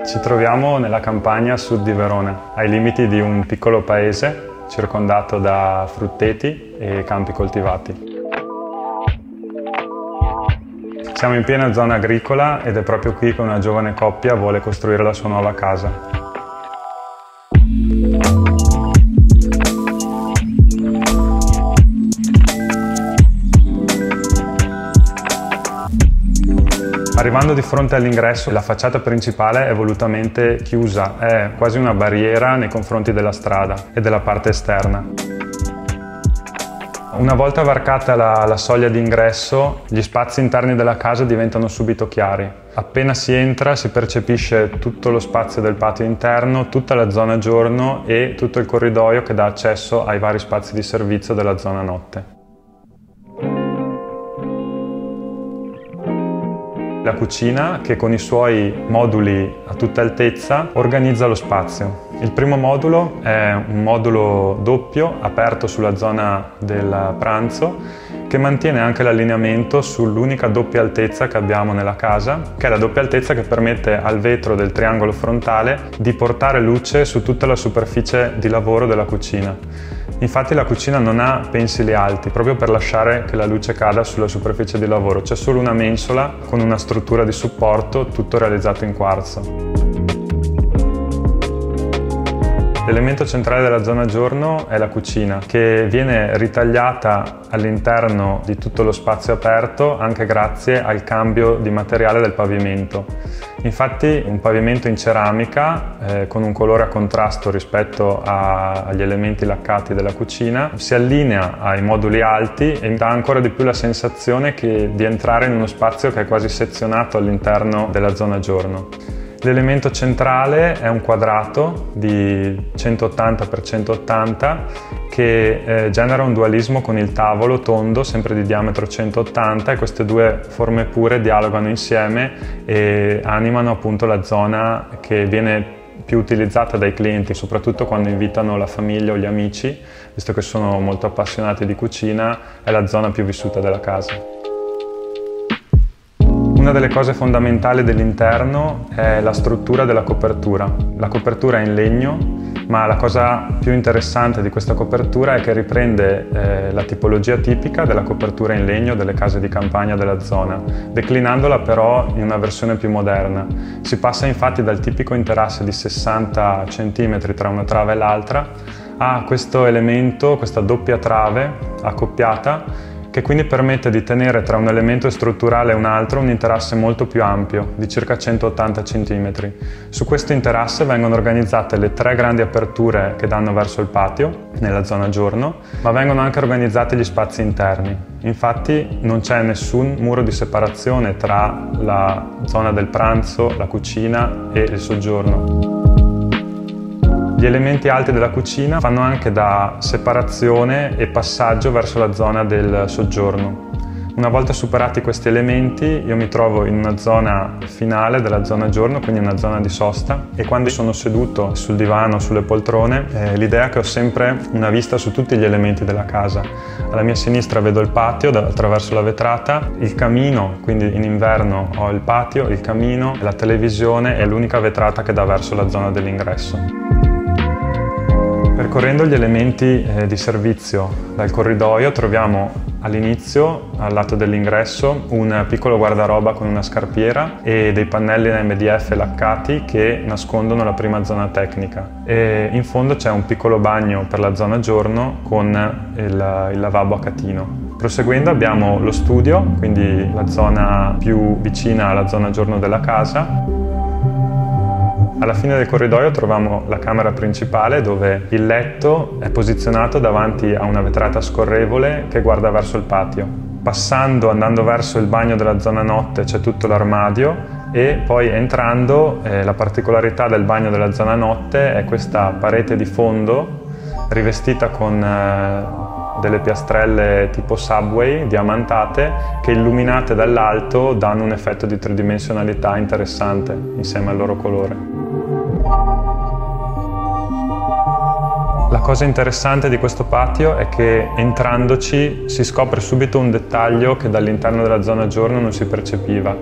Ci troviamo nella campagna a sud di Verona, ai limiti di un piccolo paese circondato da frutteti e campi coltivati. Siamo in piena zona agricola ed è proprio qui che una giovane coppia vuole costruire la sua nuova casa. Arrivando di fronte all'ingresso, la facciata principale è volutamente chiusa, è quasi una barriera nei confronti della strada e della parte esterna. Una volta varcata la soglia di ingresso, gli spazi interni della casa diventano subito chiari. Appena si entra si percepisce tutto lo spazio del patio interno, tutta la zona giorno e tutto il corridoio che dà accesso ai vari spazi di servizio della zona notte. La cucina, che con i suoi moduli a tutta altezza organizza lo spazio. Il primo modulo è un modulo doppio aperto sulla zona del pranzo che mantiene anche l'allineamento sull'unica doppia altezza che abbiamo nella casa, che è la doppia altezza che permette al vetro del triangolo frontale di portare luce su tutta la superficie di lavoro della cucina. Infatti la cucina non ha pensili alti, proprio per lasciare che la luce cada sulla superficie di lavoro. C'è solo una mensola con una struttura di supporto, tutto realizzato in quarzo. L'elemento centrale della zona giorno è la cucina, che viene ritagliata all'interno di tutto lo spazio aperto anche grazie al cambio di materiale del pavimento. Infatti un pavimento in ceramica con un colore a contrasto rispetto agli elementi laccati della cucina si allinea ai moduli alti e dà ancora di più la sensazione di entrare in uno spazio che è quasi sezionato all'interno della zona giorno. L'elemento centrale è un quadrato di 180 x 180 che genera un dualismo con il tavolo tondo, sempre di diametro 180, e queste due forme pure dialogano insieme e animano appunto la zona che viene più utilizzata dai clienti, soprattutto quando invitano la famiglia o gli amici, visto che sono molto appassionati di cucina, è la zona più vissuta della casa. Una delle cose fondamentali dell'interno è la struttura della copertura. La copertura è in legno, ma la cosa più interessante di questa copertura è che riprende la tipologia tipica della copertura in legno delle case di campagna della zona, declinandola però in una versione più moderna. Si passa infatti dal tipico interasse di 60 cm tra una trave e l'altra a questo elemento, questa doppia trave accoppiata, che quindi permette di tenere tra un elemento strutturale e un altro un interasse molto più ampio, di circa 180 cm. Su questo interasse vengono organizzate le 3 grandi aperture che danno verso il patio, nella zona giorno, ma vengono anche organizzati gli spazi interni. Infatti non c'è nessun muro di separazione tra la zona del pranzo, la cucina e il soggiorno. Gli elementi alti della cucina fanno anche da separazione e passaggio verso la zona del soggiorno. Una volta superati questi elementi io mi trovo in una zona finale della zona giorno, quindi una zona di sosta, e quando sono seduto sul divano o sulle poltrone l'idea è che ho sempre una vista su tutti gli elementi della casa. Alla mia sinistra vedo il patio attraverso la vetrata, il camino, quindi in inverno ho il patio, il camino, la televisione è l'unica vetrata che dà verso la zona dell'ingresso. Percorrendo gli elementi di servizio dal corridoio troviamo all'inizio, al lato dell'ingresso, un piccolo guardaroba con una scarpiera e dei pannelli in MDF laccati che nascondono la prima zona tecnica. E in fondo c'è un piccolo bagno per la zona giorno con il lavabo a catino. Proseguendo abbiamo lo studio, quindi la zona più vicina alla zona giorno della casa. Alla fine del corridoio troviamo la camera principale dove il letto è posizionato davanti a una vetrata scorrevole che guarda verso il patio. Andando verso il bagno della zona notte c'è tutto l'armadio e poi entrando la particolarità del bagno della zona notte è questa parete di fondo rivestita con delle piastrelle tipo subway diamantate che illuminate dall'alto danno un effetto di tridimensionalità interessante insieme al loro colore. La cosa interessante di questo patio è che entrandoci si scopre subito un dettaglio che dall'interno della zona giorno non si percepiva.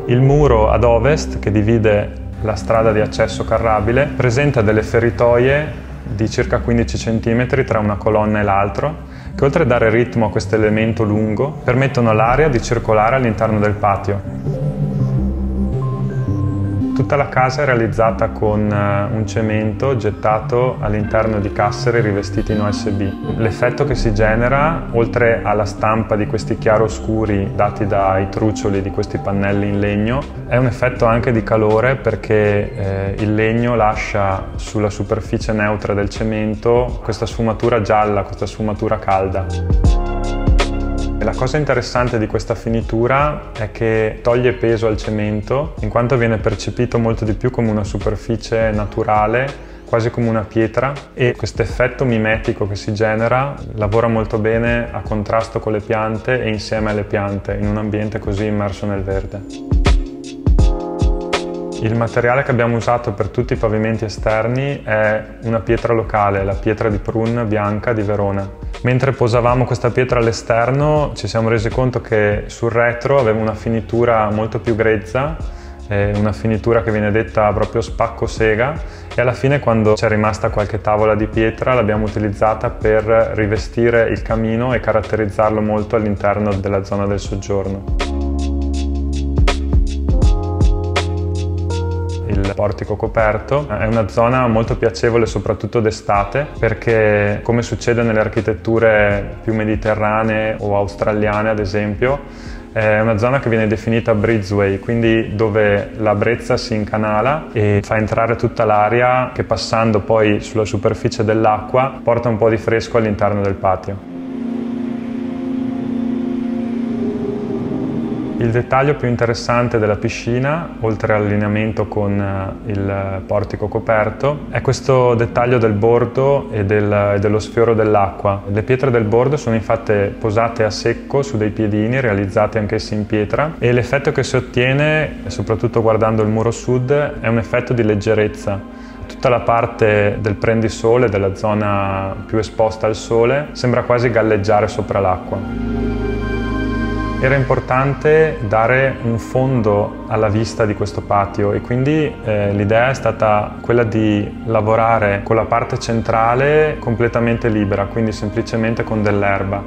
Il muro ad ovest che divide la strada di accesso carrabile, presenta delle feritoie di circa 15 cm tra una colonna e l'altro, che oltre a dare ritmo a questo elemento lungo, permettono all'aria di circolare all'interno del patio. Tutta la casa è realizzata con un cemento gettato all'interno di casseri rivestiti in OSB. L'effetto che si genera, oltre alla stampa di questi chiaroscuri dati dai trucioli di questi pannelli in legno, è un effetto anche di calore perché il legno lascia sulla superficie neutra del cemento questa sfumatura gialla, questa sfumatura calda. La cosa interessante di questa finitura è che toglie peso al cemento, in quanto viene percepito molto di più come una superficie naturale, quasi come una pietra, e questo effetto mimetico che si genera lavora molto bene a contrasto con le piante e insieme alle piante, in un ambiente così immerso nel verde. Il materiale che abbiamo usato per tutti i pavimenti esterni è una pietra locale, la pietra di prun bianca di Verona. Mentre posavamo questa pietra all'esterno ci siamo resi conto che sul retro aveva una finitura molto più grezza, una finitura che viene detta proprio spacco-sega, e alla fine, quando c'è rimasta qualche tavola di pietra, l'abbiamo utilizzata per rivestire il camino e caratterizzarlo molto all'interno della zona del soggiorno. Il portico coperto è una zona molto piacevole soprattutto d'estate, perché, come succede nelle architetture più mediterranee o australiane ad esempio, è una zona che viene definita breezeway, quindi dove la brezza si incanala e fa entrare tutta l'aria che, passando poi sulla superficie dell'acqua, porta un po' di fresco all'interno del patio. Il dettaglio più interessante della piscina, oltre all'allineamento con il portico coperto, è questo dettaglio del bordo e dello sfioro dell'acqua. Le pietre del bordo sono infatti posate a secco su dei piedini realizzati anch'essi in pietra, e l'effetto che si ottiene, soprattutto guardando il muro sud, è un effetto di leggerezza. Tutta la parte del prendisole, della zona più esposta al sole, sembra quasi galleggiare sopra l'acqua. Era importante dare un fondo alla vista di questo patio, e quindi l'idea è stata quella di lavorare con la parte centrale completamente libera, quindi semplicemente con dell'erba,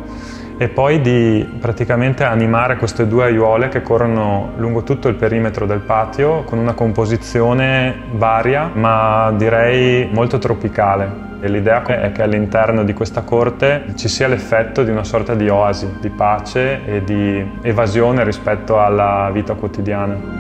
e poi di praticamente animare queste due aiuole che corrono lungo tutto il perimetro del patio con una composizione varia, ma direi molto tropicale. L'idea è che all'interno di questa corte ci sia l'effetto di una sorta di oasi, di pace e di evasione rispetto alla vita quotidiana.